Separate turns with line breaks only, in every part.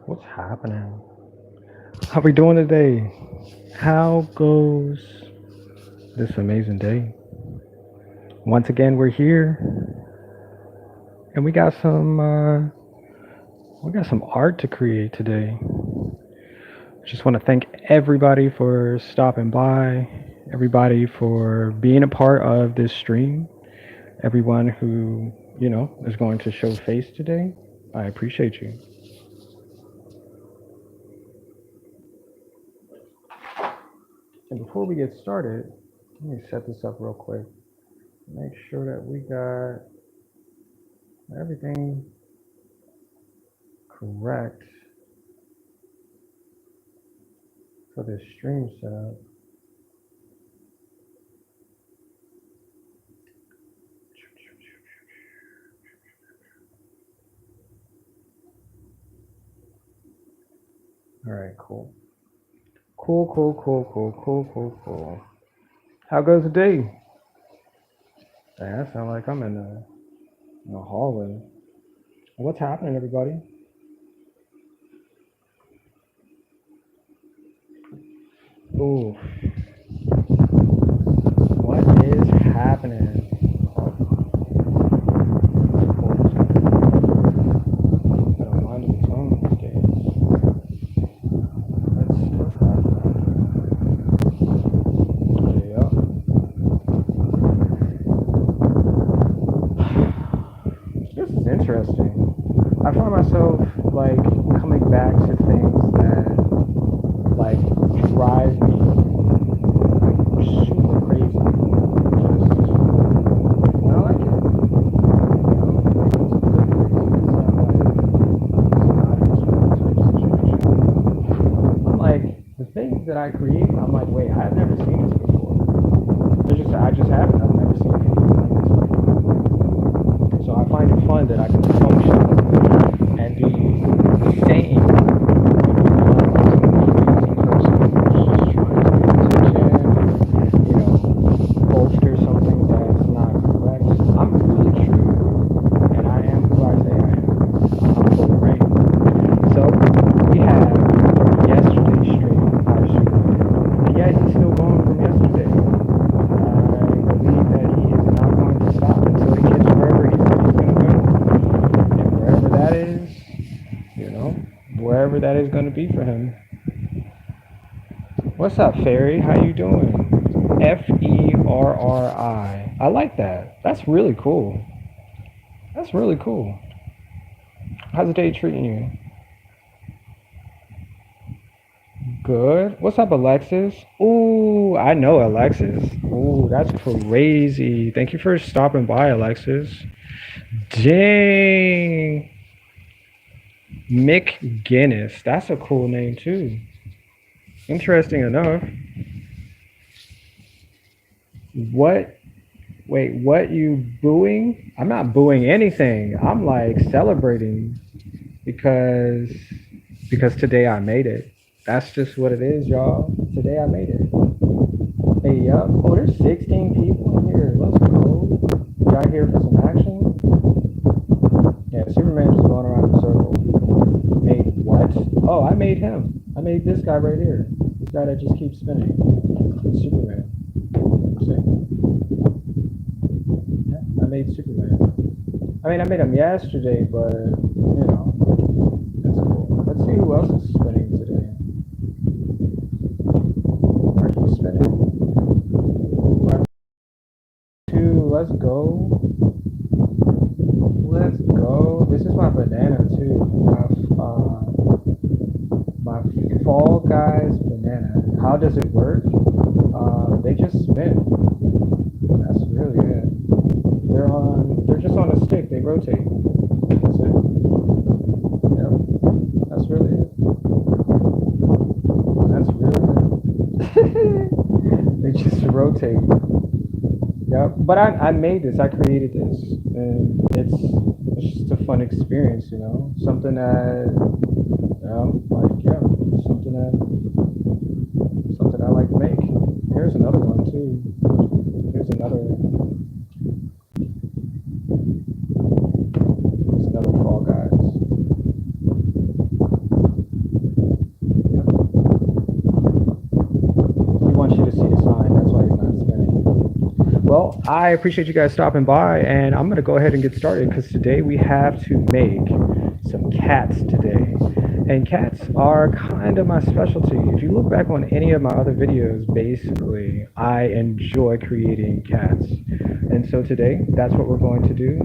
What's happening? How we doing today? How goes this amazing day? Once again, we're here, and we got some art to create today. Just want to thank everybody for stopping by, everybody for being a part of this stream, everyone who is going to show face today. I appreciate you. And before we get started, let me set this up real quick. Make sure that we got everything correct for this stream setup. All right, cool. Cool, cool, cool, cool, cool, cool, cool. How goes the day? I sound like I'm in a hallway. What's happening, everybody? Ooh, what is happening? I don't mind the tone these days. Let's see what's happening. Yeah. This is interesting. I find myself like coming back to things that like drive me like super crazy. Just and I like it. You know, it's a good crazy. It's not like some out of this world type situation. I'm like the things that I create. I'm like, wait, I've never seen this before. I just haven't. I've never seen anything like this before. So I find it fun that I can function and be sane bolster something that's not correct. I'm really true, and I am who I say I am. I'm fully right. So we have from yesterday's stream our Superman, and yeah, he's still going from yesterday. I believe that he is not going to stop until he gets wherever he said he's going to go, and wherever that is, you know, wherever that is going to be for him. What's up, Fairy? How you doing? Ferri. I like that. That's really cool. That's really cool. How's the day treating you? Good. What's up, Alexis? Ooh, I know Alexis. Ooh, that's crazy. Thank you for stopping by, Alexis. Dang. Mick Guinness. That's a cool name, too. Interesting enough. What Wait, what you booing? I'm not booing anything. I'm like celebrating because today I made it. That's just what it is, y'all. Today I made it. Hey, yup. Oh, there's 16 people in here. Let's go. Y'all here for some action? Yeah, Superman just going around in a circle. Made what? Oh, I made him. I made this guy right here. This guy that just keeps spinning. Superman. See? Yeah, I made Superman. I mean, I made him yesterday, but that's cool. Let's see who else is spinning today. Are you spinning? One, two, let's go. Let's go. This is my banana too. My Fall Guys banana. How does it work? They just spin. That's really it. They're just on a stick. They rotate. That's it. Yep. That's really it. That's really it. They just rotate. Yep. But I made this. I created this, and it's just a fun experience. Something that like something I like to make. Here's another one too. Here's another. Here's another Fall Guys. I appreciate you guys stopping by, and I'm gonna go ahead and get started because today we have to make some cats today. And cats are kind of my specialty. If you look back on any of my other videos, basically, I enjoy creating cats. And so today, that's what we're going to do.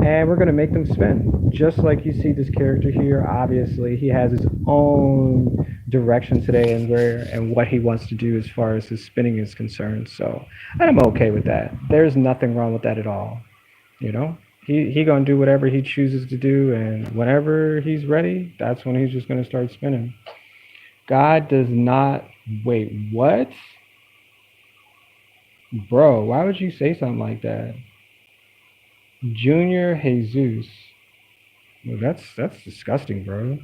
And we're going to make them spin. Just like you see this character here, obviously, he has his own direction today and where and what he wants to do as far as his spinning is concerned. So, and I'm okay with that. There's nothing wrong with that at all. You know, he gonna do whatever he chooses to do, and whenever he's ready, that's when he's just gonna start spinning. God does not wait. What, bro? Why would you say something like that, Junior Jesus? Well, that's disgusting, bro.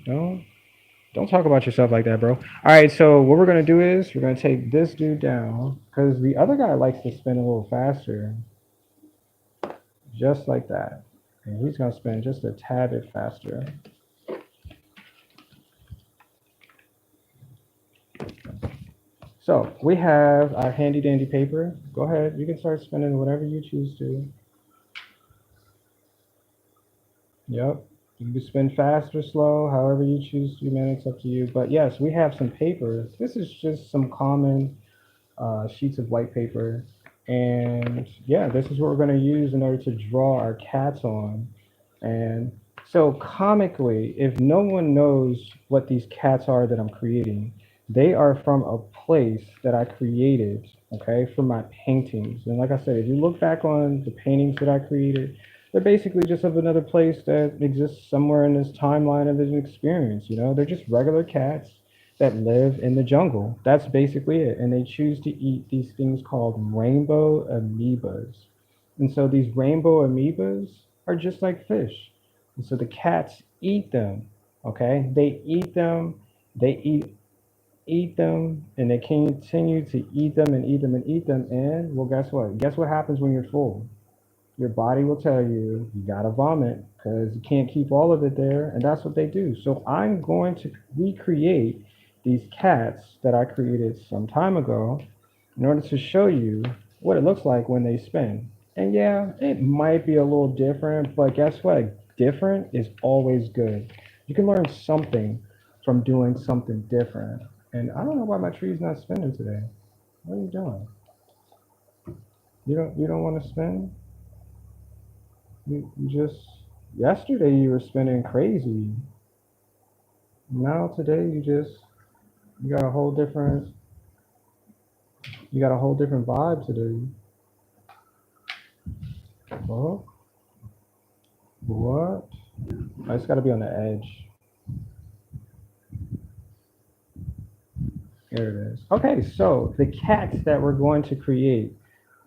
Don't talk about yourself like that, bro. All right, so what we're gonna do is we're gonna take this dude down because the other guy likes to spin a little faster, just like that, and he's gonna spin just a tad bit faster. So we have our handy dandy paper. Go ahead, you can start spinning whatever you choose to. Yep. You can spin fast or slow, however you choose to, man. It's up to you. But yes, we have some paper. This is just some common sheets of white paper. And yeah, this is what we're going to use in order to draw our cats on. And so, comically, if no one knows what these cats are that I'm creating, they are from a place that I created, okay, from my paintings. And like I said, if you look back on the paintings that I created, they're basically just of another place that exists somewhere in this timeline of an experience. You know, they're just regular cats that live in the jungle. That's basically it. And they choose to eat these things called rainbow amoebas. And so these rainbow amoebas are just like fish. And so the cats eat them. Okay? They eat them, they eat them, and they continue to eat them and eat them and eat them. And well, guess what? Guess what happens when you're full? Your body will tell you gotta vomit because you can't keep all of it there, and that's what they do. So I'm going to recreate these cats that I created some time ago in order to show you what it looks like when they spin. And yeah, it might be a little different, but guess what? Different is always good. You can learn something from doing something different. And I don't know why my tree's not spinning today. What are you doing? You don't want to spin? You just yesterday you were spinning crazy. Now today you got a whole different you got a whole different vibe today. Oh, what? I just got to be on the edge. There it is. Okay, so the cats that we're going to create.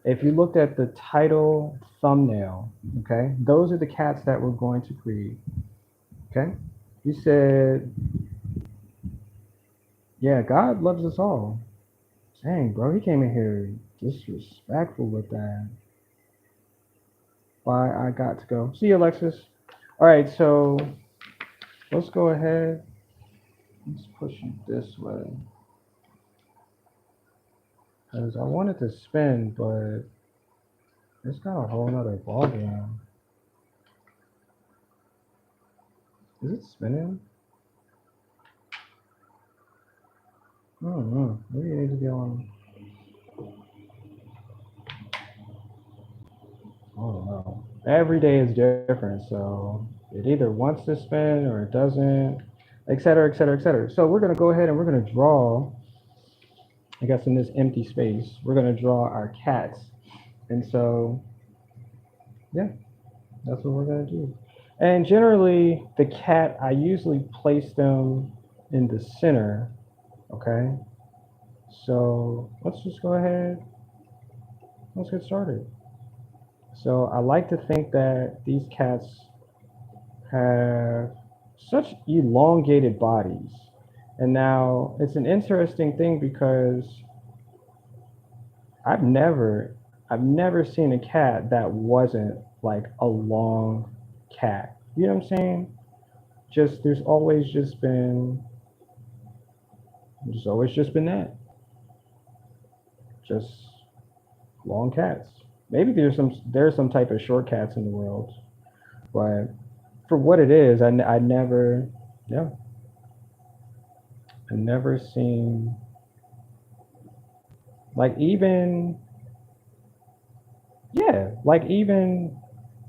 If you looked at the title thumbnail, okay, those are the cats that we're going to create. Okay, you said, yeah, God loves us all. Dang, bro, he came in here disrespectful with that. Bye, I got to go. See you, Alexis. All right, so let's go ahead. Let's push you this way. Because I wanted to spin, but it's got a whole nother ball game. Is it spinning? I don't know. Maybe you need to be on. I don't know. Every day is different, so it either wants to spin or it doesn't, et cetera, et cetera, et cetera. So we're gonna go ahead and we're gonna draw. I guess in this empty space, we're gonna draw our cats. And so yeah, that's what we're gonna do. And generally, the cat, I usually place them in the center. Okay. So let's just go ahead. Let's get started. So I like to think that these cats have such elongated bodies. And now it's an interesting thing because I've never I've never seen a cat that wasn't like a long cat. You know what I'm saying? Just there's always just been that. Just long cats. Maybe there's some type of short cats in the world, but for what it is, I never, yeah, I never seen like even yeah, like even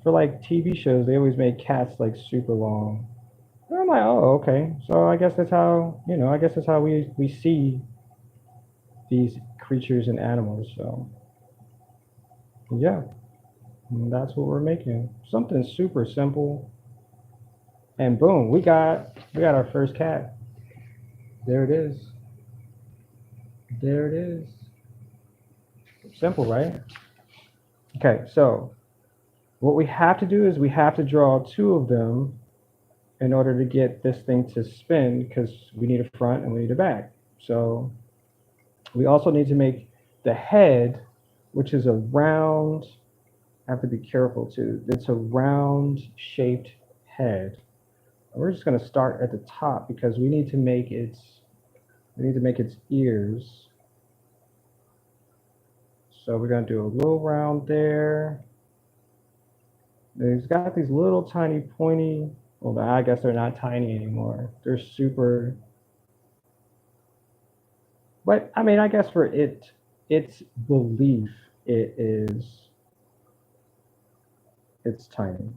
for like TV shows, they always make cats like super long. And I'm like, oh, okay. So I guess that's how I guess that's how we see these creatures and animals. So yeah, and that's what we're making. Something super simple, and boom, we got our first cat. There it is. There it is. Simple, right? Okay, so what we have to do is we have to draw two of them in order to get this thing to spin because we need a front and we need a back. So we also need to make the head, which is a round, I have to be careful too. It's a round shaped head. We're just going to start at the top because we need to make its ears. So we're going to do a little round there. It's got these little tiny pointy, well, I guess they're not tiny anymore. They're super, but I mean, I guess for its belief, it is, it's tiny.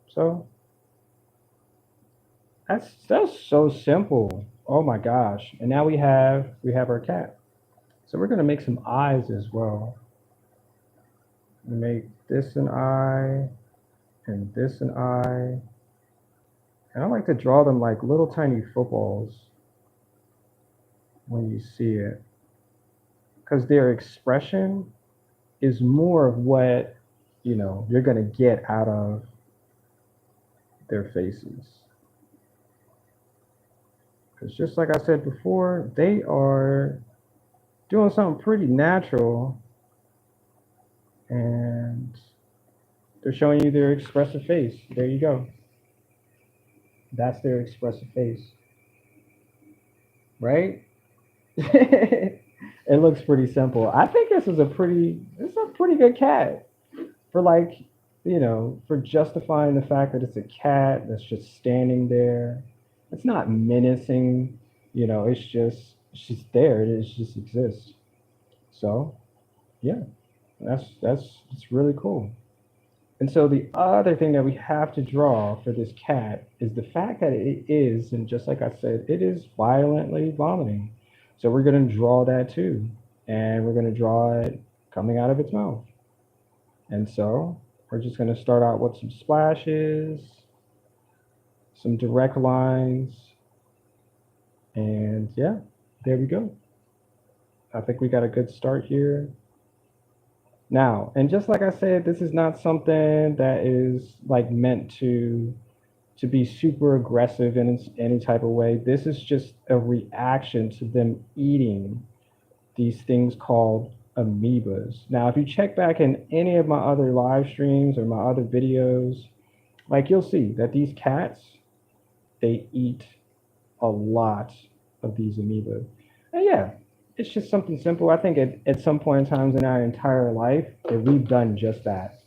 So that's so simple. Oh my gosh. And now we have our cat. So we're gonna make some eyes as well. Make this an eye and this an eye. And I like to draw them like little tiny footballs when you see it. Because their expression is more of what, you're gonna get out of their faces. Because just like I said before, they are doing something pretty natural and they're showing you their expressive face. There you go. That's their expressive face, right? It looks pretty simple. I think this is a pretty good cat for like, for justifying the fact that it's a cat that's just standing there. It's not menacing, it's just there. It just exists. So, yeah, that's really cool. And so the other thing that we have to draw for this cat is the fact that it is, and just like I said, it is violently vomiting. So we're going to draw that too. And we're going to draw it coming out of its mouth. And so we're just going to start out with some splashes, some direct lines, and yeah, there we go. I think we got a good start here. Now, and just like I said, this is not something that is like meant to be super aggressive in any type of way. This is just a reaction to them eating these things called amoebas. Now, if you check back in any of my other live streams or my other videos, like you'll see that these cats, they eat a lot of these amoeba. And yeah, it's just something simple. I think at some point in times in our entire life that we've done just that.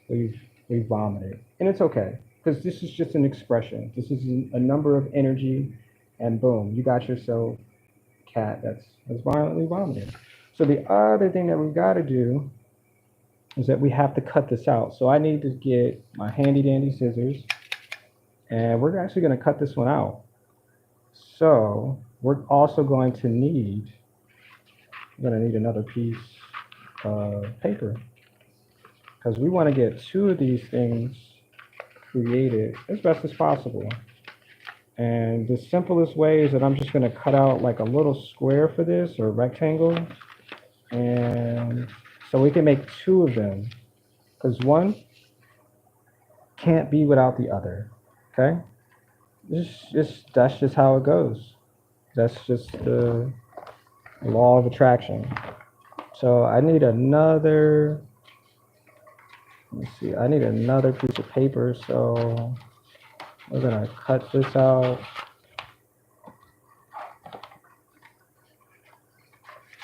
We've vomited, and it's okay because this is just an expression. This is a number of energy, and boom, you got yourself a cat that's violently vomiting. So the other thing that we've got to do is that we have to cut this out. So I need to get my handy dandy scissors, and we're actually going to cut this one out. So we're also going to need another piece of paper because we want to get two of these things created as best as possible. And the simplest way is that I'm just going to cut out like a little square for this or rectangle. And so we can make two of them because one can't be without the other. Okay? That's just how it goes. That's just the law of attraction. So I need another, let me see, I need another piece of paper. So we're going to cut this out.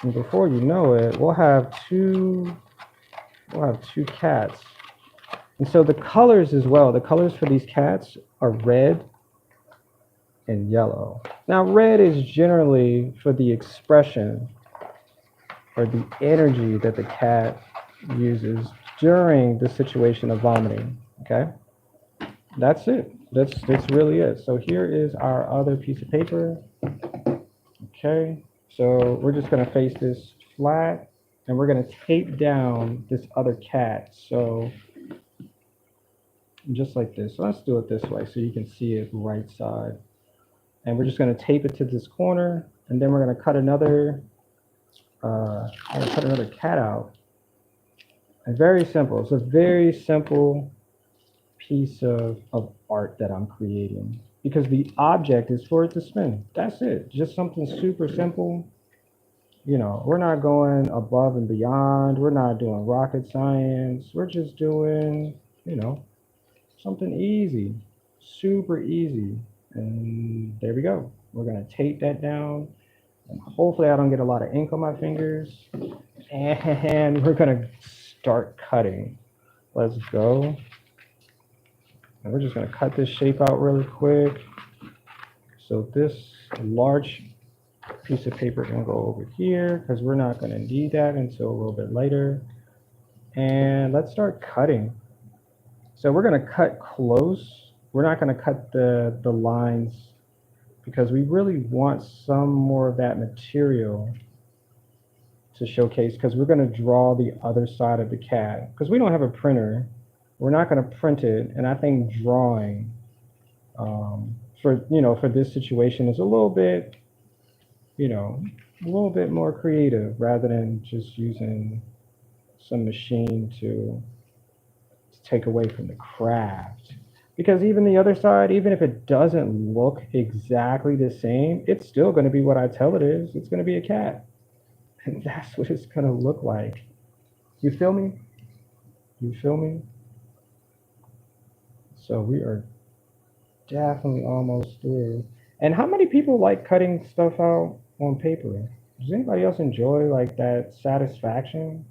And before you know it, we'll have two we'll have two cats. And so the colors as well, the colors for these cats are red and yellow. Now, red is generally for the expression or the energy that the cat uses during the situation of vomiting. Okay, that's it. That's really it. So here is our other piece of paper. Okay, so we're just gonna face this flat and we're gonna tape down this other cat. So just like this. So let's do it this way so you can see it right side. And we're just gonna tape it to this corner and then we're gonna cut another cat out. And very simple. It's a very simple piece of art that I'm creating because the object is for it to spin. That's it. Just something super simple. You know, we're not going above and beyond. We're not doing rocket science. We're just doing, you know, something easy, super easy. And there we go. We're going to tape that down. And hopefully I don't get a lot of ink on my fingers. And we're going to start cutting. Let's go. And we're just going to cut this shape out really quick. So this large piece of paper is going to go over here because we're not going to need that until a little bit later. And let's start cutting. So we're going to cut close. We're not going to cut the lines because we really want some more of that material to showcase because we're going to draw the other side of the cat because we don't have a printer. We're not going to print it. And I think drawing for this situation is a little bit, a little bit more creative rather than just using some machine to take away from the craft. Because even the other side, even if it doesn't look exactly the same, it's still going to be what I tell it is. It's going to be a cat. And that's what it's going to look like. You feel me? You feel me? So we are definitely almost through. And how many people like cutting stuff out on paper? Does anybody else enjoy like that satisfaction?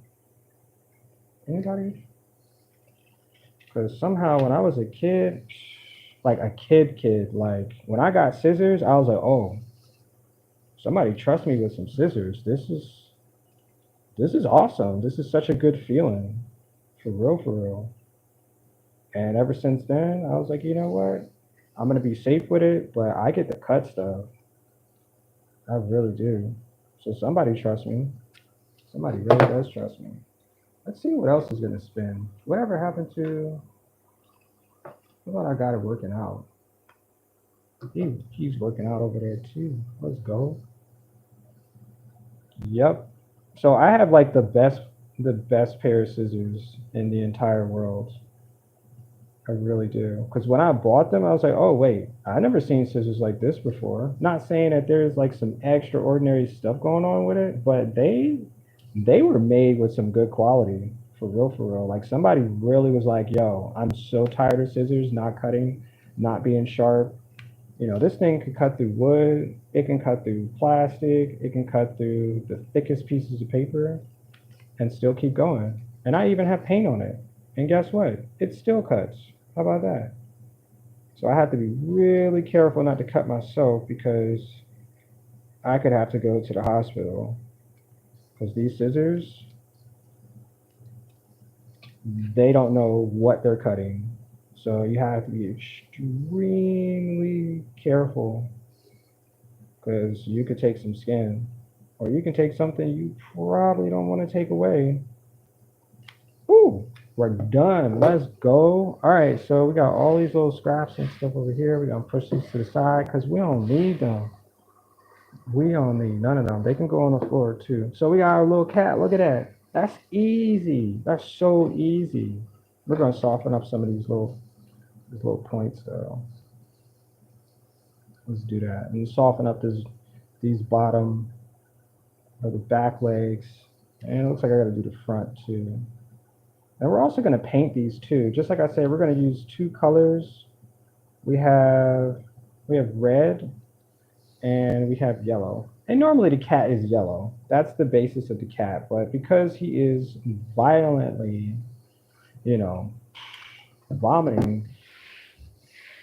Anybody? Because somehow when I was a kid, like a kid, like when I got scissors, I was like, oh, somebody trust me with some scissors. This is awesome. This is such a good feeling. For real, for real. And ever since then, I was like, you know what? I'm gonna be safe with it, but I get to cut stuff. I really do. So somebody trust me. Somebody really does trust me. Let's see what else is gonna spin. Whatever happened to what about I got it working out? He's working out over there too. Let's go. Yep. So I have like the best pair of scissors in the entire world. I really do. Because when I bought them, I was like, oh wait, I never seen scissors like this before. Not saying that there's like some extraordinary stuff going on with it, but they were made with some good quality. For real, for real. Like somebody really was like, yo, I'm so tired of scissors not cutting, not being sharp. This thing can cut through wood, it can cut through plastic, it can cut through the thickest pieces of paper and still keep going. And I even have paint on it. And guess what? It still cuts. How about that? So I have to be really careful not to cut myself because I could have to go to the hospital because these scissors, they don't know what they're cutting. So you have to be extremely careful because you could take some skin or you can take something you probably don't want to take away. Ooh, we're done. Let's go. All right, so we got all these little scraps and stuff over here. We're gonna push these to the side because we don't need them. We don't need none of them. They can go on the floor too. So we got our little cat. Look at that. That's easy. That's so easy. We're gonna soften up some of these little points though. Let's do that. And soften up these bottom or the back legs. And it looks like I gotta do the front too. And we're also gonna paint these too. Just like I said, we're gonna use two colors. We have we have red and we have yellow. And normally the cat is yellow. That's the basis of the cat. But because he is violently, you know, vomiting,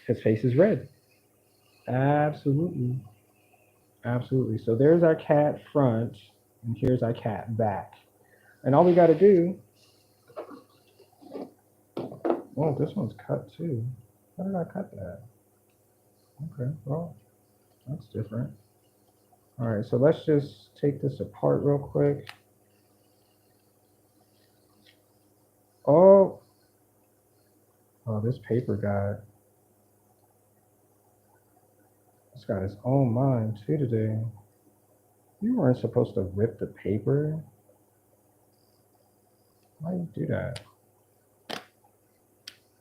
his face is red. Absolutely. Absolutely. So there's our cat front, and here's our cat back. And all we got to do, oh, this one's cut too. How did I cut that? Okay, well, that's different. All right, so let's just take this apart real quick. Oh, oh, this paper got, it's got its own mind too today. You weren't supposed to rip the paper. Why you do that?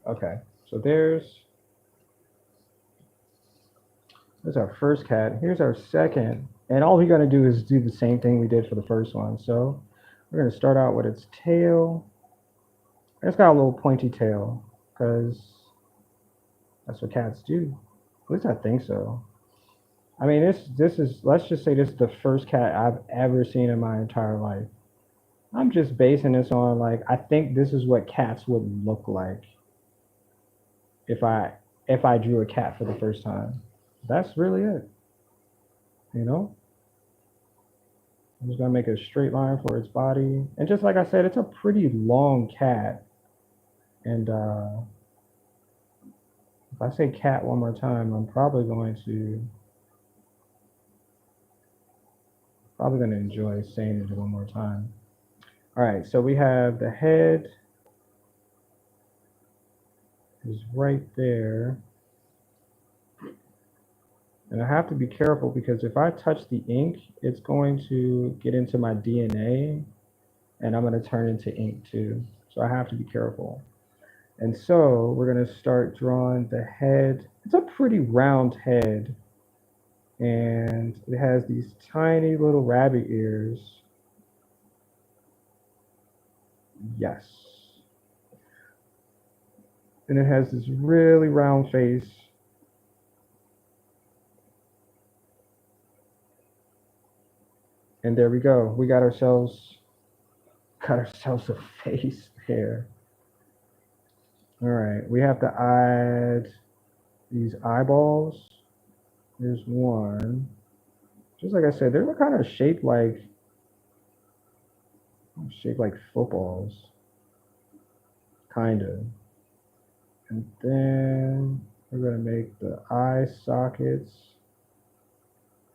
Okay, so there's our first cat. Here's our second. And all we got to do is do the same thing we did for the first one. So we're going to start out with its tail. It's got a little pointy tail because that's what cats do. At least I think so. I mean, this is, let's just say this is the first cat I've ever seen in my entire life. I'm just basing this on like I think this is what cats would look like if I if I drew a cat for the first time. That's really it. You know, I'm just gonna make a straight line for its body, and just like I said, it's a pretty long cat. And if I say cat one more time, I'm probably going to enjoy saying it one more time. All right, so we have the head is right there. And I have to be careful because if I touch the ink, it's going to get into my DNA and I'm going to turn into ink too. So I have to be careful. And so we're going to start drawing the head. It's a pretty round head and it has these tiny little rabbit ears. Yes. And it has this really round face. And there we go. We got ourselves a face there. All right. We have to add these eyeballs. There's one. Just like I said, they're kind of shaped like footballs. Kind of. And then we're gonna make the eye sockets.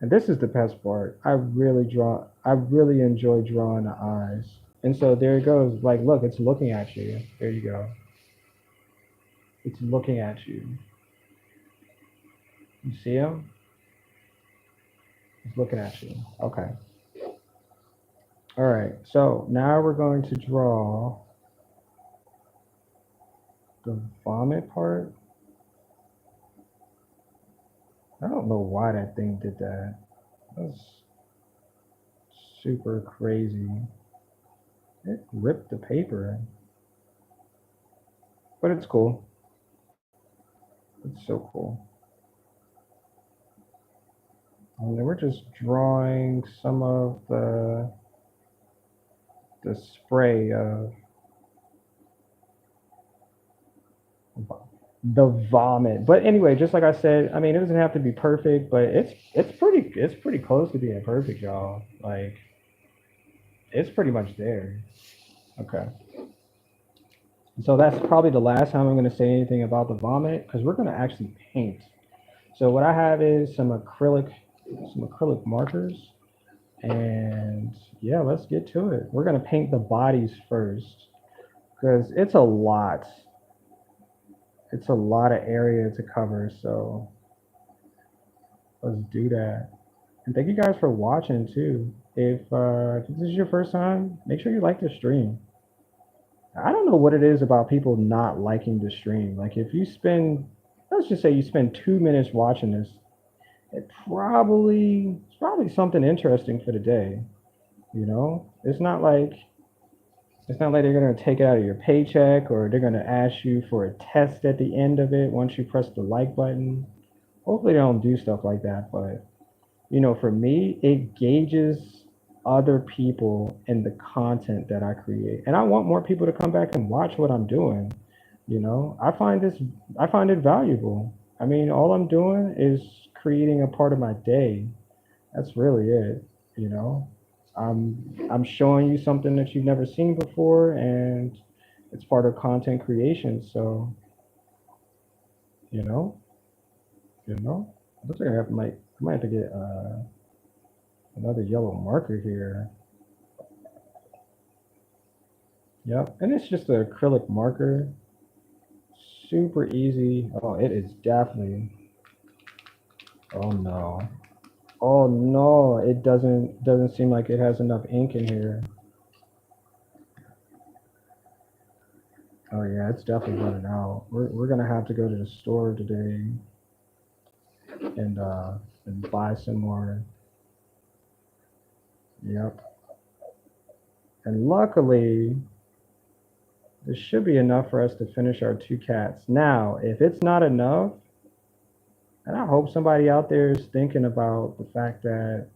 And this is the best part. I really enjoy drawing the eyes. And so there it goes. Like, look, it's looking at you. There you go. It's looking at you. You see him? It's looking at you. Okay. All right. So now we're going to draw the vomit part. I don't know why that thing did that. That's super crazy. It ripped the paper, but it's cool. It's so cool. And then we're just drawing some of the spray of the vomit. But anyway, just like I said, I mean, it doesn't have to be perfect, but it's pretty close to being perfect, y'all. Like it's pretty much there. Okay. So that's probably the last time I'm going to say anything about the vomit because we're going to actually paint. So what I have is some acrylic markers, and yeah, let's get to it. We're going to paint the bodies first because it's a lot. It's a lot of area to cover. So let's do that. And thank you guys for watching too. If this is your first time, make sure you like the stream. I don't know what it is about people not liking the stream. Like if you spend, let's just say you spend 2 minutes watching this, it's probably something interesting for the day. It's not like they're gonna take it out of your paycheck or they're gonna ask you for a test at the end of it once you press the like button. Hopefully they don't do stuff like that, but for me, it gauges other people and the content that I create. And I want more people to come back and watch what I'm doing. I find it valuable. I mean, all I'm doing is creating a part of my day. That's really it, you know. I'm showing you something that you've never seen before, and it's part of content creation. So, you know, you know. Looks like I might have to get another yellow marker here. Yep, and it's just an acrylic marker. Super easy. Oh, it is definitely. Oh no. Oh no, it doesn't seem like it has enough ink in here. Oh yeah, it's definitely running out. We're gonna have to go to the store today and uh and buy some more. Yep. And luckily, this should be enough for us to finish our two cats. Now, if it's not enough, and I hope somebody out there is thinking about the fact that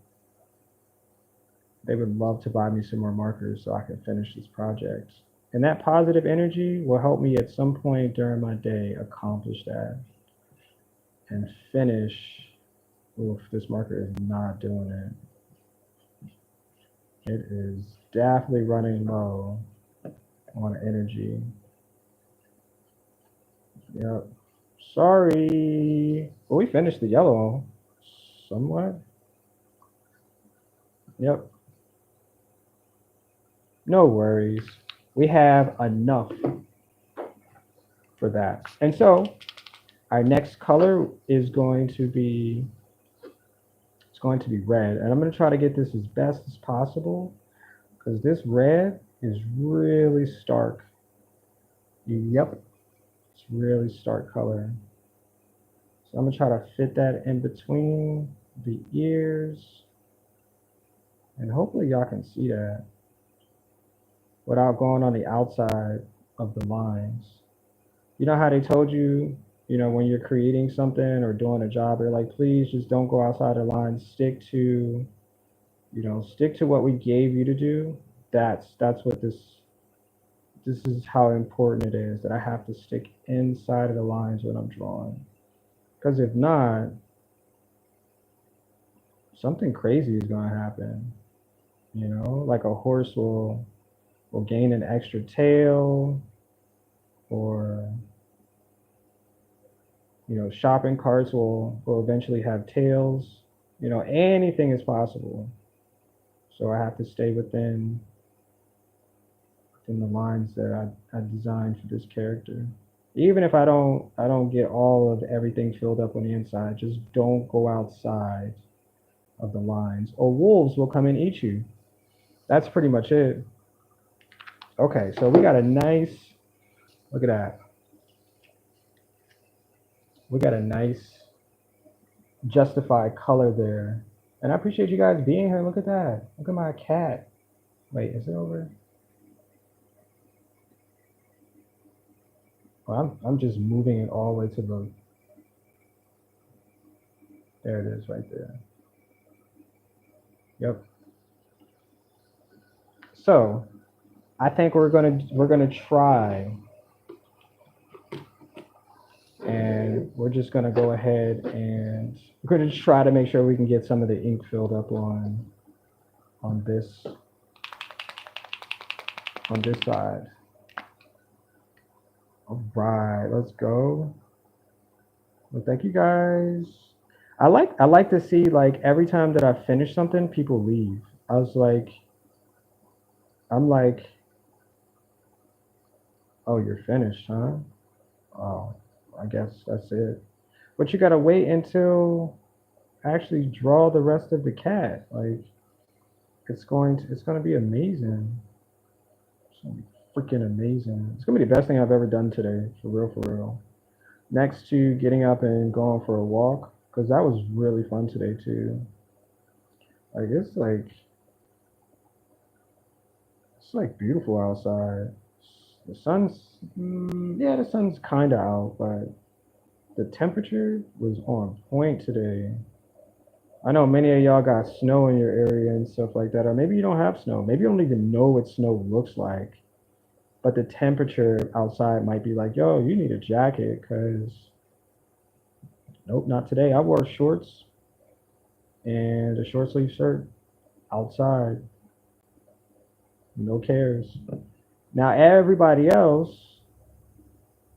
they would love to buy me some more markers so I can finish this project. And that positive energy will help me at some point during my day accomplish that and finish. Oof, this marker is not doing it. It is definitely running low on energy. Yep. Sorry. Well, we finished the yellow somewhat. Yep. No worries. We have enough for that. And so our next color is going to be it's going to be red. And I'm going to try to get this as best as possible because this red is really stark. Yep. It's really stark color. So I'm going to try to fit that in between the ears. And hopefully y'all can see that without going on the outside of the lines. You know how they told you, when you're creating something or doing a job, they're like, please just don't go outside the lines. Stick to what we gave you to do. That's what this is how important it is that I have to stick inside of the lines when I'm drawing. Because if not, something crazy is going to happen. Like a horse will gain an extra tail, or shopping carts will eventually have tails. Anything is possible. So I have to stay within the lines that I designed for this character. Even if I don't get all of everything filled up on the inside, just don't go outside of the lines, or wolves will come and eat you. That's pretty much it. Okay, so we got a nice look at that. We got a nice justified color there. And I appreciate you guys being here. Look at that. Look at my cat. Wait, is it over? Well, I'm just moving it all the way to the. There it is, right there. Yep. So I think we're gonna try, and we're just gonna go ahead and we're gonna try to make sure we can get some of the ink filled up on this on this side. All right, let's go. Well, thank you guys. I like to see, like, every time that I finish something, people leave. I was like, I'm like, oh, you're finished, huh? Oh, I guess that's it. But you gotta wait until I actually draw the rest of the cat. Like, it's gonna be amazing. It's gonna be freaking amazing. It's gonna be the best thing I've ever done today, for real, for real. Next to getting up and going for a walk, because that was really fun today too. Like it's like beautiful outside. The sun's yeah, the sun's kind of out, but the temperature was on point today. I know many of y'all got snow in your area and stuff like that, or maybe you don't have snow. Maybe you don't even know what snow looks like, but the temperature outside might be like, yo, you need a jacket, because nope, not today. I wore shorts and a short sleeve shirt outside, no cares. Now, everybody else,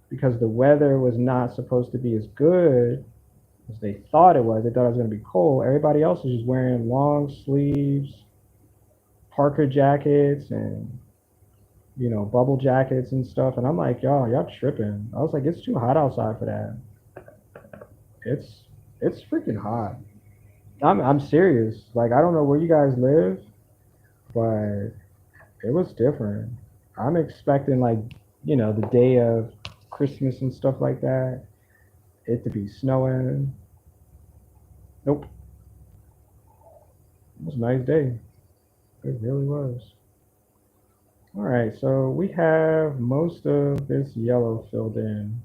because the weather was not supposed to be as good as they thought it was, they thought it was going to be cold. Everybody else is just wearing long sleeves, Parker jackets, and bubble jackets and stuff. And I'm like, y'all tripping. I was like, it's too hot outside for that. It's it's freaking hot. I'm serious. Like, I don't know where you guys live, but it was different. I'm expecting, like, the day of Christmas and stuff like that, it to be snowing. Nope. It was a nice day. It really was. All right, so we have most of this yellow filled in.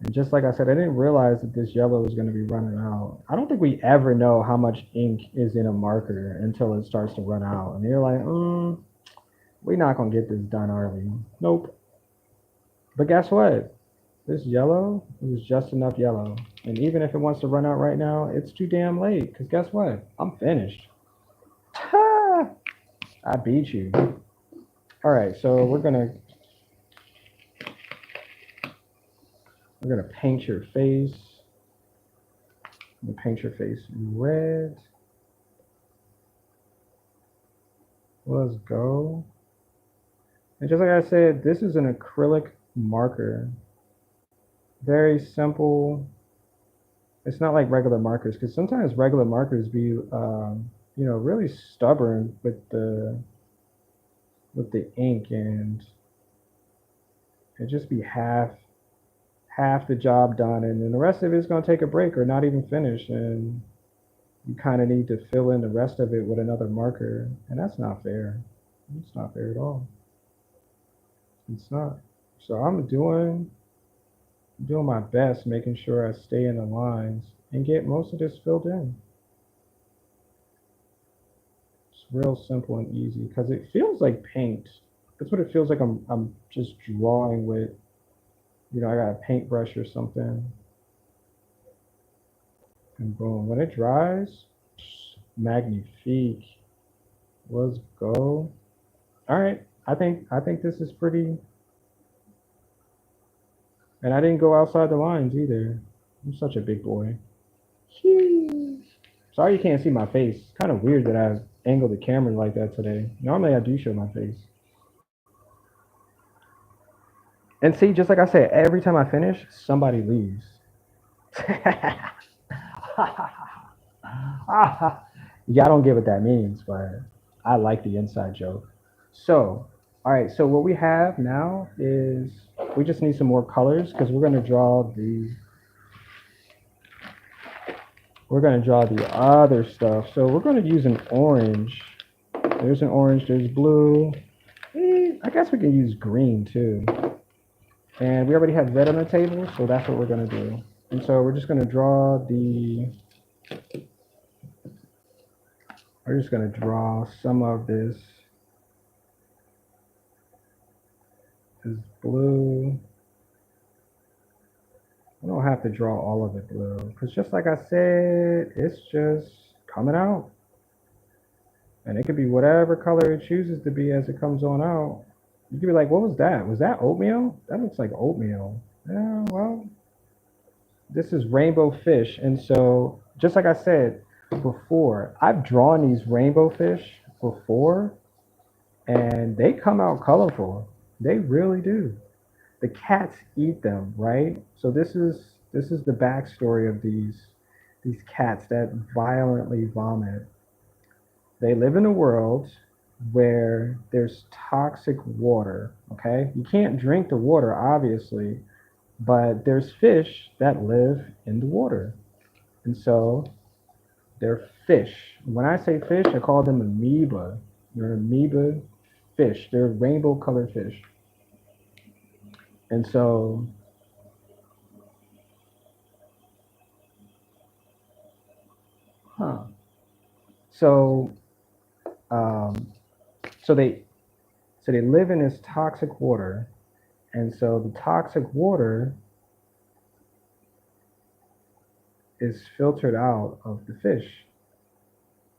And just like I said, I didn't realize that this yellow was going to be running out. I don't think we ever know how much ink is in a marker until it starts to run out. And you're like, we're not going to get this done, are we? Nope. But guess what? This yellow is just enough yellow. And even if it wants to run out right now, it's too damn late. Because guess what? I'm finished. Ha! I beat you. All right, so we're gonna paint your face. I'm gonna paint your face red. Let's go. And just like I said, this is an acrylic marker. Very simple. It's not like regular markers, because sometimes regular markers be, really stubborn with the ink, and it just be half the job done, and then the rest of it's gonna take a break or not even finish, and you kind of need to fill in the rest of it with another marker, and that's not fair. It's not fair at all. It's not. So I'm doing my best, making sure I stay in the lines and get most of this filled in. It's real simple and easy because it feels like paint. That's what it feels like. I'm just drawing with, I got a paintbrush or something, and boom. When it dries, magnifique. Let's go. All right. I think this is pretty, and I didn't go outside the lines either. I'm such a big boy. Sheesh. Sorry you can't see my face. It's kind of weird that I angled the camera like that today. Normally I do show my face. And see, just like I said, every time I finish, somebody leaves. Y'all don't get what that means, but I like the inside joke. So, all right. So what we have now is we just need some more colors because we're gonna draw the other stuff. So we're gonna use an orange. There's an orange. There's blue. I guess we can use green too. And we already have red on the table, so that's what we're gonna do. And so we're just gonna draw the. We're just gonna draw some of this blue. I don't have to draw all of it blue, because just like I said, it's just coming out. And it could be whatever color it chooses to be as it comes on out. You could be like, what was that? Was that oatmeal? That looks like oatmeal. Yeah, well, this is rainbow fish. And so, just like I said before, I've drawn these rainbow fish before, and they come out colorful. They really do. The cats eat them, right? So this is the backstory of these cats that violently vomit. They live in a world where there's toxic water, okay? You can't drink the water, obviously, but there's fish that live in the water. And so they're fish. When I say fish, I call them amoeba. They're amoeba fish. They're rainbow colored fish. And so, Huh. So, um, so they so they live in this toxic water, and so the toxic water is filtered out of the fish.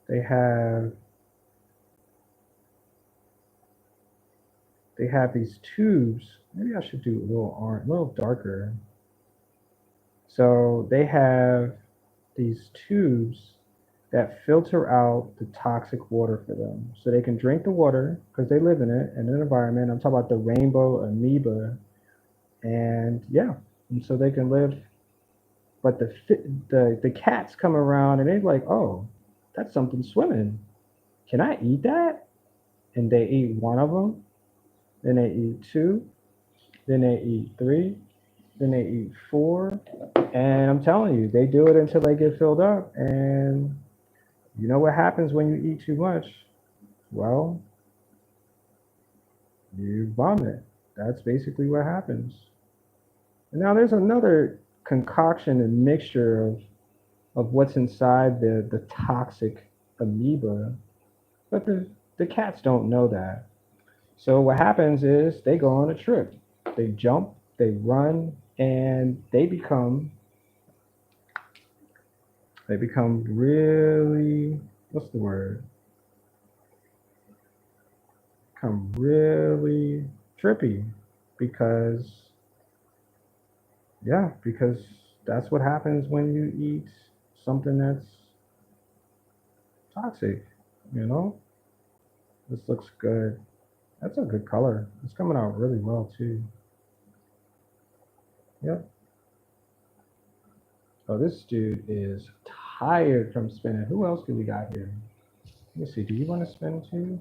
They have they have these tubes. Maybe I should do a little orange, a little darker. So they have these tubes that filter out the toxic water for them. So they can drink the water because they live in it in an environment. I'm talking about the rainbow amoeba. And yeah, and so they can live. But the cats come around and they're like, oh, that's something swimming. Can I eat that? And they eat one of them. Then they eat two. Then they eat three. Then they eat four. And I'm telling you, they do it until they get filled up. And you know what happens when you eat too much? Well, you vomit. That's basically what happens. And now there's another concoction and mixture of what's inside the toxic amoeba, but the cats don't know that. So what happens is they go on a trip. They jump, they run, and they become really, what's the word? Become really trippy because because that's what happens when you eat something that's toxic, you know? This looks good. That's a good color. It's coming out really well too. Yep. Oh, this dude is tired from spinning. Who else do we got here? Let me see. Do you want to spin too?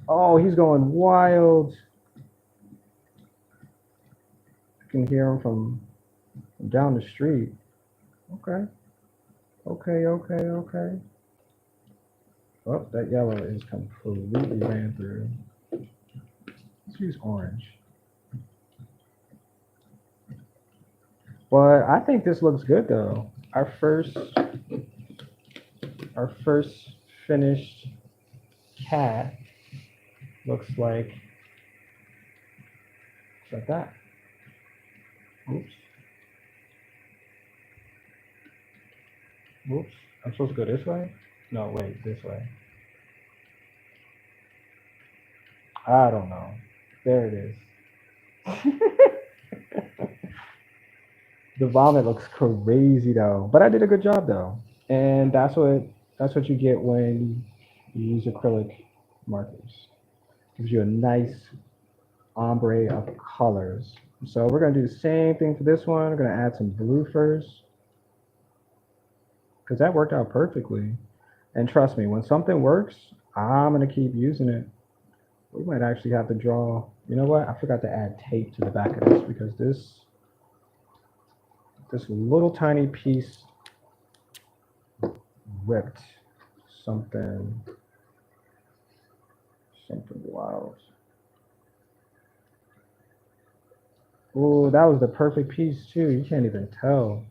Oh, he's going wild. I can hear him from down the street. Okay. Okay, okay, okay. Oh, that yellow is completely ran through. Let's use orange. But I think this looks good though. Our first finished cat looks like that. Oops. Oops. I'm supposed to go this way? No, wait, this way. I don't know. There it is. The vomit looks crazy though, but I did a good job though, and that's what you get when you use acrylic markers. Gives you a nice ombre of colors. So we're gonna do the same thing for this one. We're gonna add some blue first because that worked out perfectly. And trust me, when something works, I'm gonna keep using it. We might actually have to draw. You know what? I forgot to add tape to the back of this because this little tiny piece ripped something something wild. Oh, that was the perfect piece too. You can't even tell.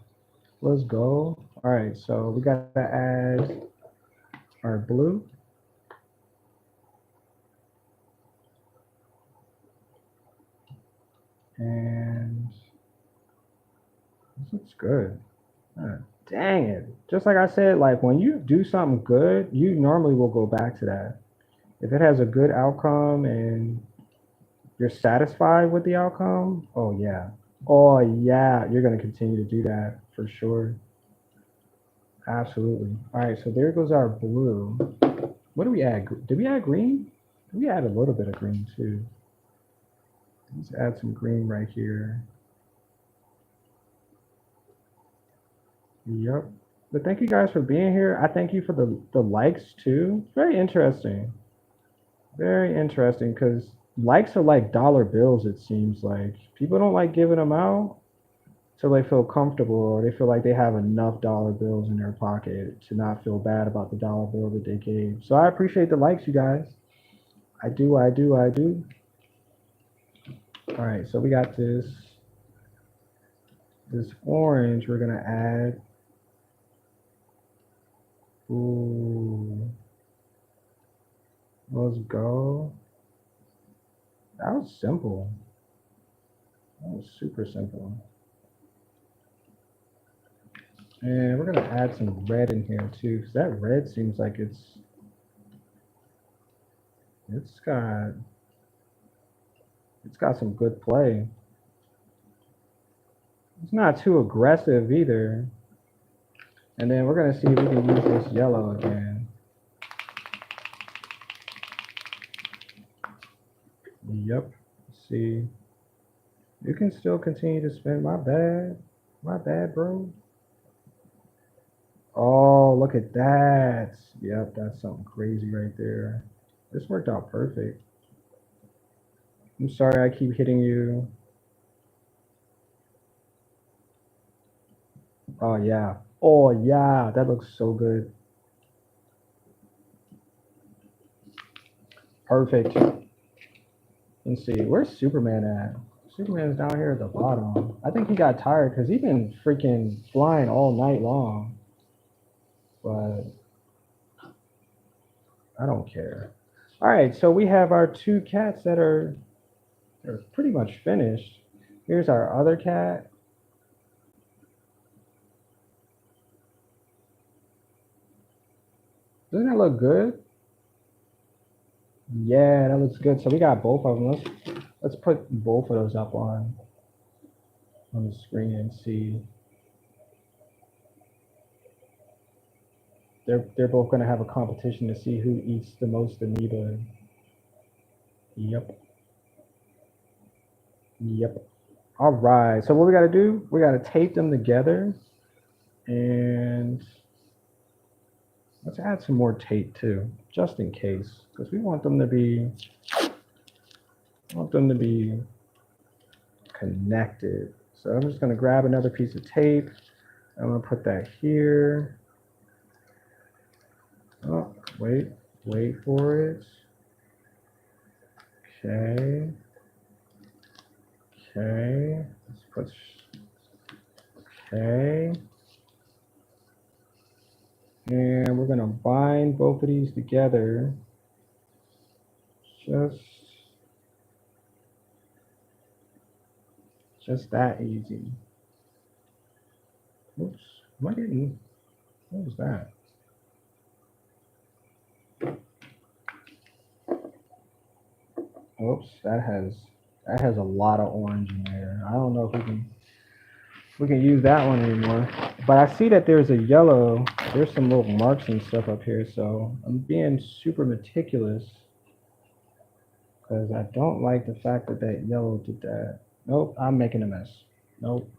Let's go. All right, so we gotta add our blue, and this looks good. Ah, dang it. Just like I said, like when you do something good, you normally will go back to that. If it has a good outcome and you're satisfied with the outcome, oh yeah. Oh yeah, you're gonna continue to do that for sure. Absolutely. All right, so there goes our blue. What do we add? Did we add green? We add a little bit of green too. Let's add some green right here. Yep. But thank you guys for being here. I thank you for the likes too. Very interesting. Very interesting because likes are like dollar bills, it seems like. People don't like giving them out till they feel comfortable or they feel like they have enough dollar bills in their pocket to not feel bad about the dollar bill that they gave. So I appreciate the likes, you guys. I do, I do, I do. All right, so we got this orange we're gonna add. Ooh. Let's go. That was simple. That was super simple. And we're gonna add some red in here too, because that red seems like it's got it's got some good play. It's not too aggressive either. And then we're gonna see if we can use this yellow again. Yep. Let's see. You can still continue to spin. My bad. My bad, bro. Oh, look at that. Yep, that's something crazy right there. This worked out perfect. I'm sorry I keep hitting you. Oh, yeah. Oh, yeah. That looks so good. Perfect. Let's see. Where's Superman at? Superman's down here at the bottom. I think he got tired because he's been freaking flying all night long. But I don't care. All right, so we have our two cats that are they're pretty much finished. Here's our other cat. Doesn't that look good? Yeah, that looks good. So we got both of them. Let's put both of those up on the screen and see. They're both gonna have a competition to see who eats the most amoeba. Yep. Yep. All right. So what we gotta do? We gotta tape them together, and let's add some more tape too, just in case, because we want them to be connected. So I'm just gonna grab another piece of tape. I'm gonna put that here. Oh, wait for it. Okay. Okay. Let's put. Okay. And we're gonna bind both of these together. Just that easy. Oops. Am I getting? What was that? Oops. That has a lot of orange in there. I don't know if we can use that one anymore. But I see that there's a yellow. There's some little marks and stuff up here, so I'm being super meticulous because I don't like the fact that that yellow did that. Nope, I'm making a mess. Nope,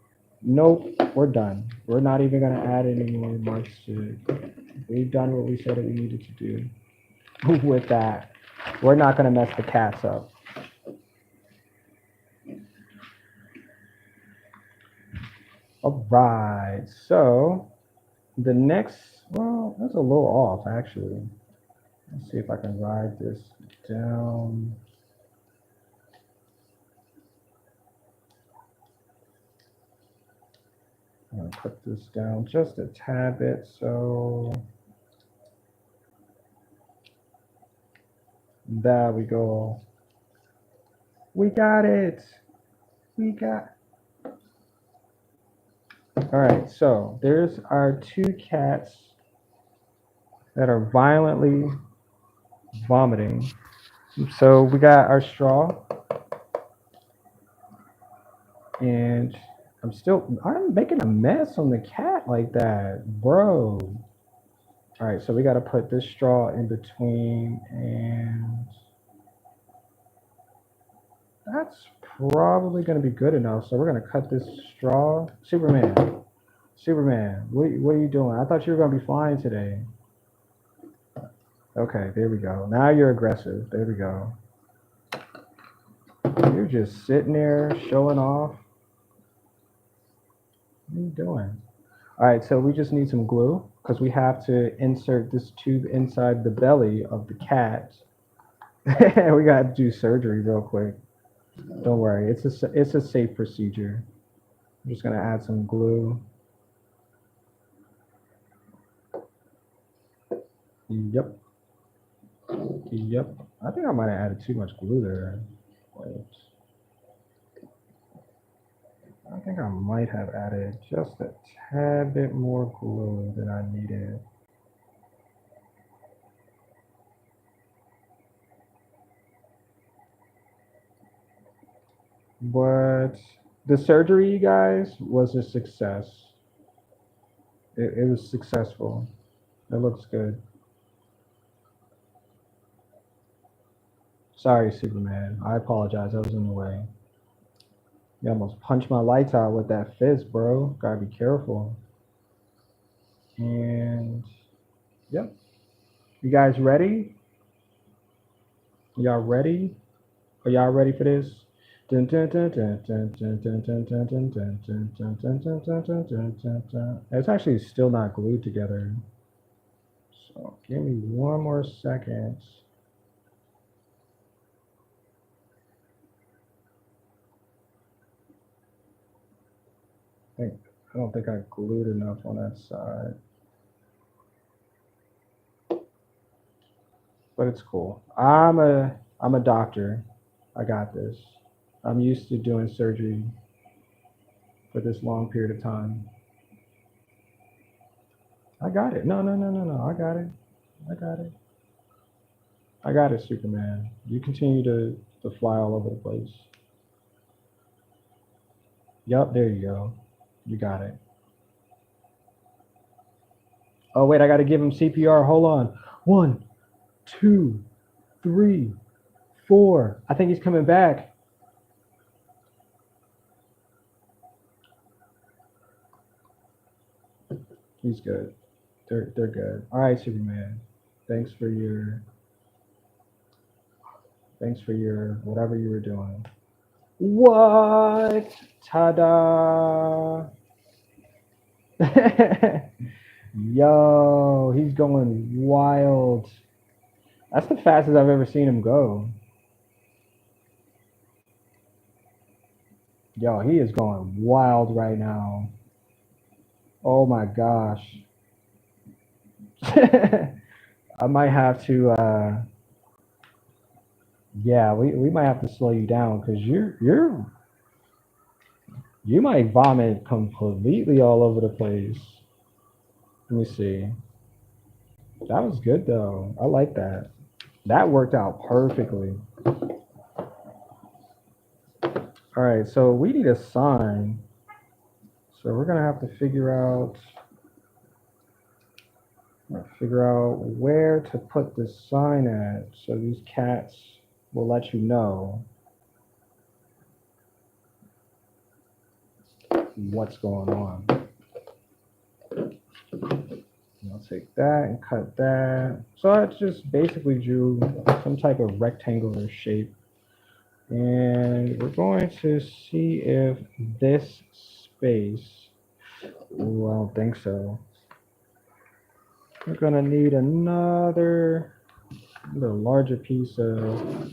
nope, we're done. We're not even gonna add any more marks to it. We've done what we said that we needed to do with that. We're not gonna mess the cats up. All right, so the next, well, that's a little off actually. Let's see if I can ride this down. I'm gonna put this down just a tad bit, so there we go. We got it. We got. All right, so there's our two cats that are violently vomiting. So we got our straw, and I'm making a mess on the cat like that, bro. All right, so we got to put this straw in between, and that's probably going to be good enough. So we're going to cut this straw. Superman, what are you doing? I thought you were going to be flying today. Okay, there we go. Now you're aggressive. There we go. You're just sitting there showing off. What are you doing? All right, so we just need some glue because we have to insert this tube inside the belly of the cat. We got to do surgery real quick. Don't worry, it's a safe procedure. I'm just gonna add some glue. Yep. Yep. I think I might have added too much glue there. Wait. I think I might have added just a tad bit more glue than I needed. But the surgery, you guys, was a success. It was successful. It looks good. Sorry, Superman. I apologize. I was in the way. You almost punched my lights out with that fist, bro. Gotta be careful. And yep. You guys ready? Y'all ready? Are y'all ready for this? Dun, dun, dun, dun, dun, dun, dun, dun, dun, dun, dun, dun, dun, dun, dun, dun, dun, dun, dun, dun. It's actually still not glued together. So give me one more second. I don't think I glued enough on that side. But it's cool. I'm a doctor. I got this. I'm used to doing surgery for this long period of time. I got it. No, no, no, no, no. I got it. I got it. I got it, Superman. You continue to fly all over the place. Yup, there you go. You got it. Oh wait, I gotta give him CPR. Hold on. One, two, three, four. I think he's coming back. He's good. They're good. All right, Superman. Thanks for your thanks for your whatever you were doing. What? Ta-da! Yo, he's going wild. That's the fastest I've ever seen him go. Yo, he is going wild right now. Oh my gosh. I might have to yeah, we might have to slow you down because you might vomit completely all over the place. Let me see. That was good though. I like that. That worked out perfectly. All right, so we need a sign. So we're gonna have to figure out where to put this sign at. So these cats will let you know what's going on. I'll take that and cut that. So I just basically drew some type of rectangular shape. And we're going to see if this space, ooh, I don't think so. We're gonna need another larger piece of,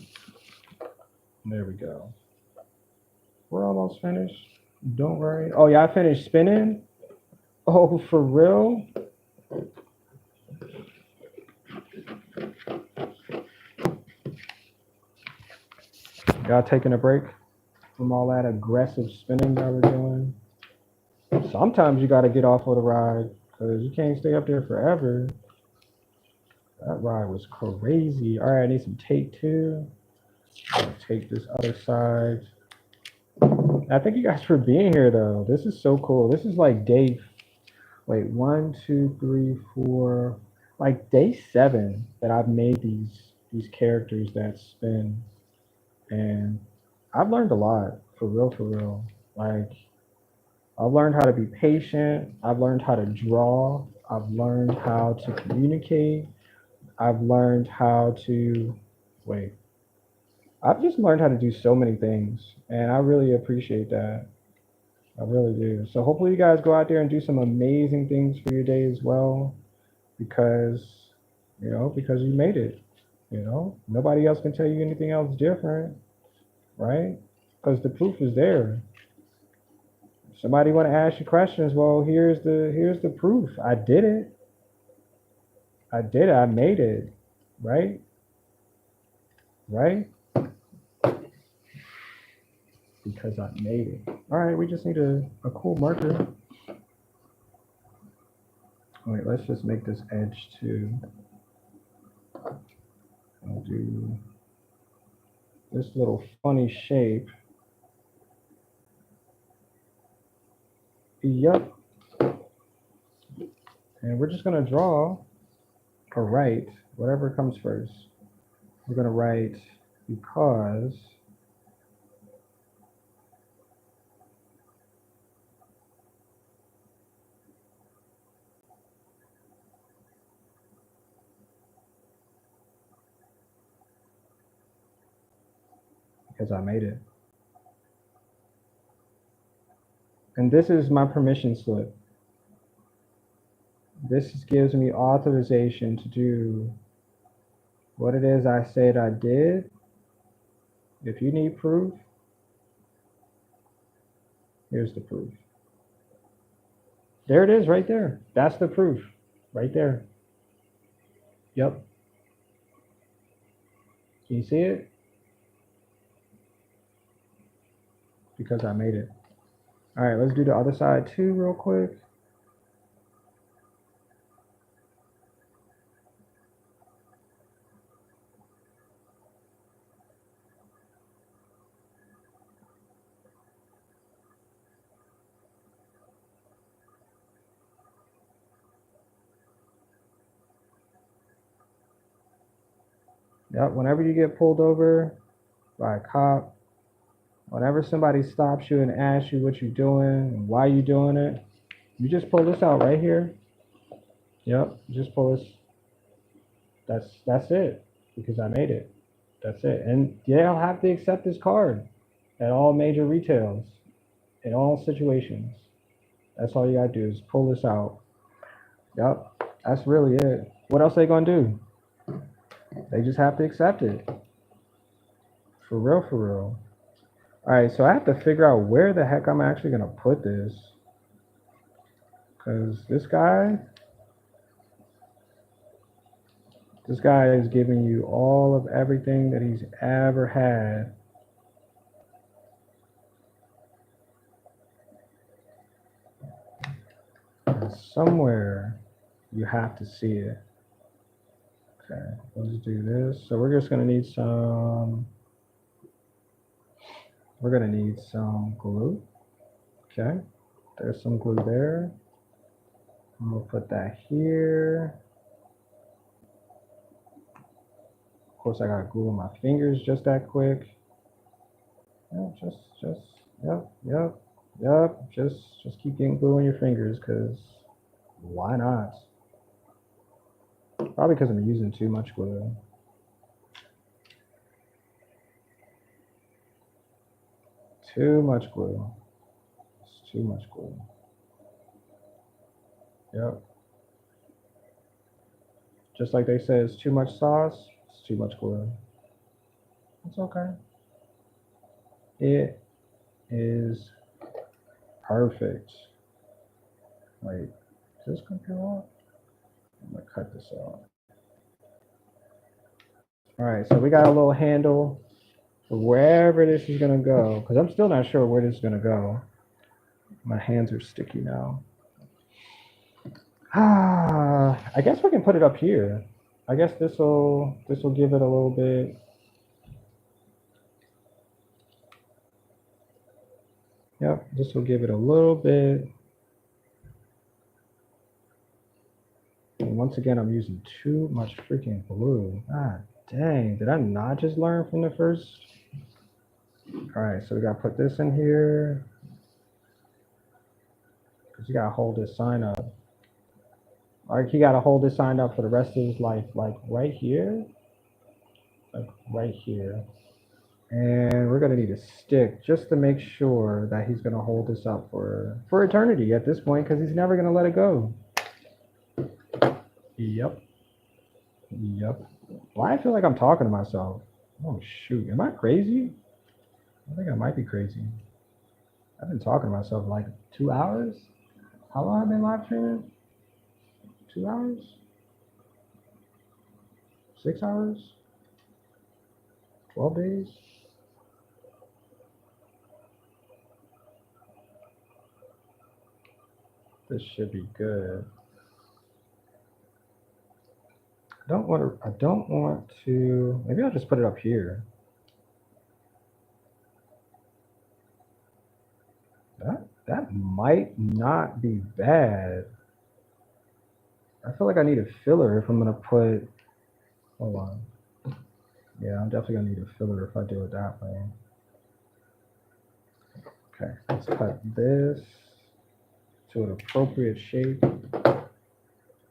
there we go. We're almost finished. Don't worry. Oh yeah, I finished spinning. Oh, for real? Y'all taking a break from all that aggressive spinning that we're doing? Sometimes you gotta get off of the ride because you can't stay up there forever. That ride was crazy. All right, I need some tape too. I'll take this other side. I thank you guys for being here though. This is so cool. This is like day, wait, one, two, three, four, like day 7 that I've made these characters that spin, and I've learned a lot for real, for real. Like I've learned how to be patient. I've learned how to draw. I've learned how to communicate. I've learned how to wait. I've just learned how to do so many things, and I really appreciate that. I really do. So hopefully you guys go out there and do some amazing things for your day as well, because because you made it. Nobody else can tell you anything else different, right? Because the proof is there. Somebody want to ask you questions? Well, here's the proof. I did it. I did it. I made it. Right? Right? Because I made it. All right, we just need a cool marker. Wait, let's just make this edge too. I'll do this little funny shape. Yep. And we're just gonna draw or write whatever comes first. We're gonna write because I made it. And this is my permission slip. This gives me authorization to do what it is I said I did. If you need proof, here's the proof. There it is right there. That's the proof right there. Yep. Can you see it? Because I made it. All right, let's do the other side too real quick. Yep, whenever you get pulled over by a cop, whenever somebody stops you and asks you what you're doing and why you're doing it, you just pull this out right here. Yep, just pull this. That's it, because I made it. That's it. And yeah, I'll have to accept this card at all major retails, in all situations. That's all you gotta do is pull this out. Yep, that's really it. What else they gonna do? They just have to accept it. For real, for real. All right, so I have to figure out where the heck I'm actually gonna put this. Because this guy is giving you all of everything that he's ever had. And somewhere you have to see it. Okay, let's do this. So we're just gonna need some, glue. Okay, there's some glue there. We'll put that here. Of course, I got glue on my fingers just that quick. Yeah, yep. Just keep getting glue on your fingers, because why not? Probably because I'm using too much glue. Too much glue. It's too much glue. Yep. Just like they say, it's too much sauce, it's too much glue. It's okay. It is perfect. Wait, is this gonna go off? I'm gonna cut this off. All right, so we got a little handle for wherever this is gonna go, because I'm still not sure where this is gonna go. My hands are sticky now. I guess we can put it up here. I guess this will give it a little bit. Yep, this will give it a little bit. And once again, I'm using too much freaking glue. God dang, did I not just learn from the first? All right, so we gotta put this in here, because you gotta hold this sign up. Like, he gotta hold this sign up for the rest of his life, like right here, like right here. And we're gonna need a stick just to make sure that he's gonna hold this up for eternity at this point, because he's never gonna let it go. Yep. Why I feel like I'm talking to myself? Oh shoot, am I crazy? I think I might be crazy. I've been talking to myself like 2 hours. How long have I been live streaming? 2 hours? 6 hours? 12 days? This should be good. I don't want to, maybe I'll just put it up here. That might not be bad. I feel like I need a filler if I'm gonna put, hold on. Yeah, I'm definitely gonna need a filler if I do it that way. Okay, let's cut this to an appropriate shape.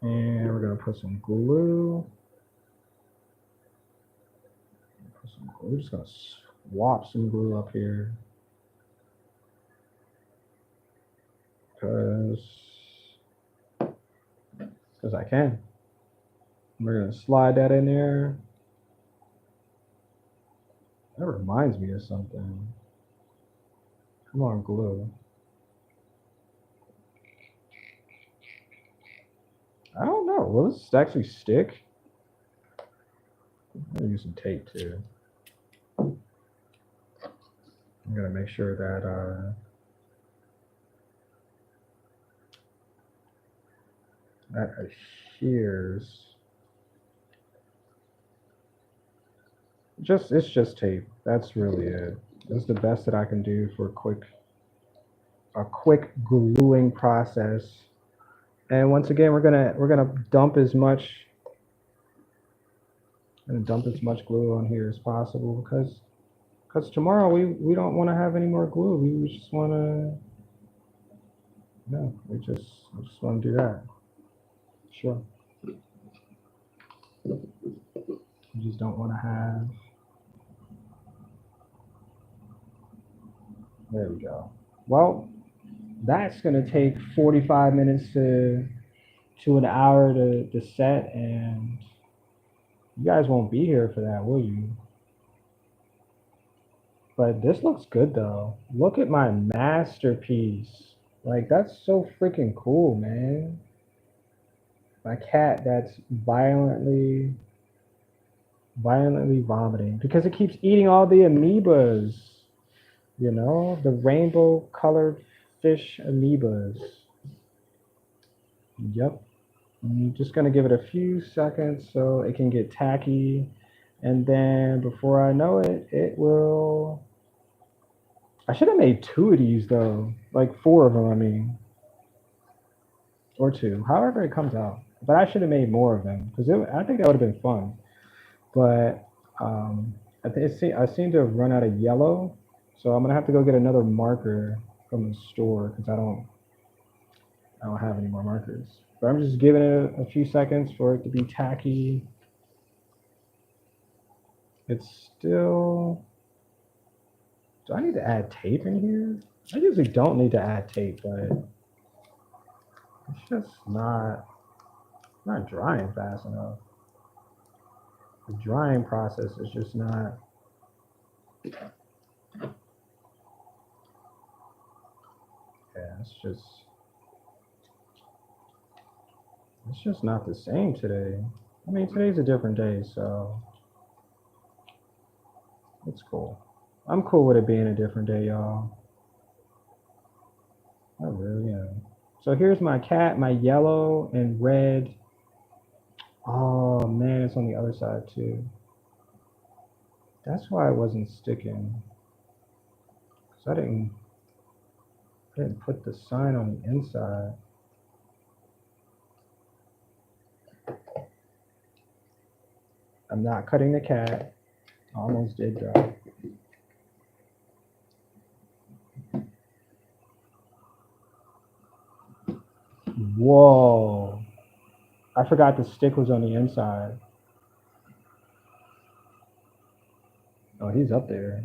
And we're gonna put some glue. We're just gonna swap some glue up here. Because I can. We're gonna slide that in there. That reminds me of something. Come on, glue. I don't know. Will this actually stick? I'm gonna use some tape too. I'm gonna make sure that that adheres. It's just tape. That's really it. That's the best that I can do for a quick gluing process. And once again, we're gonna dump as much glue on here as possible because tomorrow we don't want to have any more glue. We just want to no, we just want to do that. Sure. We just don't want to have. There we go. Well, that's gonna take 45 minutes to an hour to set, and you guys won't be here for that, will you? But this looks good though. Look at my masterpiece. Like that's so freaking cool, man. My cat that's violently vomiting because it keeps eating all the amoebas. You know, the rainbow colored fish amoebas. Yep. I'm just gonna give it a few seconds so it can get tacky. And then before I know it, it will. I should have made two of these though, like four of them, I mean, or two, however it comes out. But I should have made more of them because I think that would have been fun. But I seem to have run out of yellow, so I'm gonna have to go get another marker from the store because I don't have any more markers. But I'm just giving it a few seconds for it to be tacky. It's still. Do I need to add tape in here? I usually don't need to add tape, but it's just not drying fast enough. The drying process is just not. Yeah, it's just not the same today. I mean, today's a different day, so it's cool. I'm cool with it being a different day, y'all. I really am. So here's my cat, my yellow and red. Oh man, it's on the other side too. That's why it wasn't sticking. Cause I didn't put the sign on the inside. I'm not cutting the cat. Almost did dry. Whoa. I forgot the stick was on the inside. Oh, he's up there.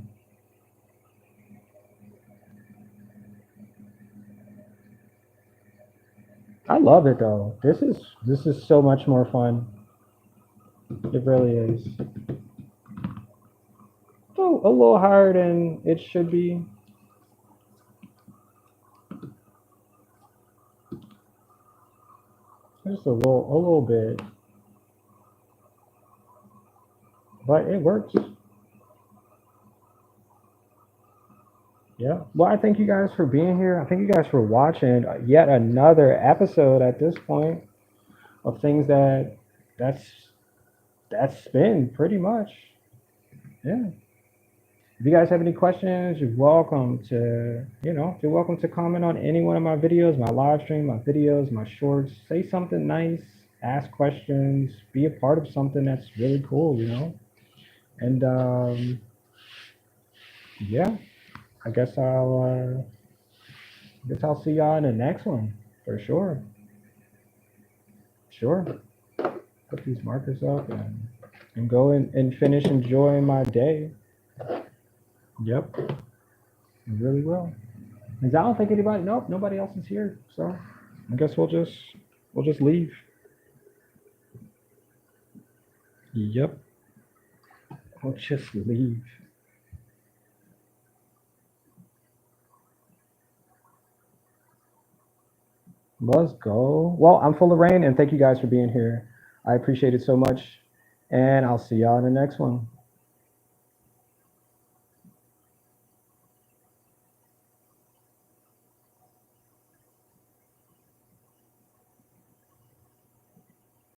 I love it though. This is so much more fun. It really is. So a little higher than it should be. Just a little bit. but it works. Yeah. Well, I thank you guys for being here. I thank you guys for watching yet another episode at this point of things that's that's been pretty much. Yeah. If you guys have any questions, you're welcome to, you're welcome to comment on any one of my videos, my live stream, my videos, my shorts. Say something nice, ask questions, be a part of something that's really cool. And yeah, I guess I'll see y'all in the next one for sure. Sure. Put these markers up and go and finish enjoying my day. Yep, I really will. 'Cause I don't think anybody. Nope, nobody else is here. So I guess we'll just leave. Yep, we'll just leave. Let's go. Well, I'm full of rain, and thank you guys for being here. I appreciate it so much, and I'll see y'all in the next one.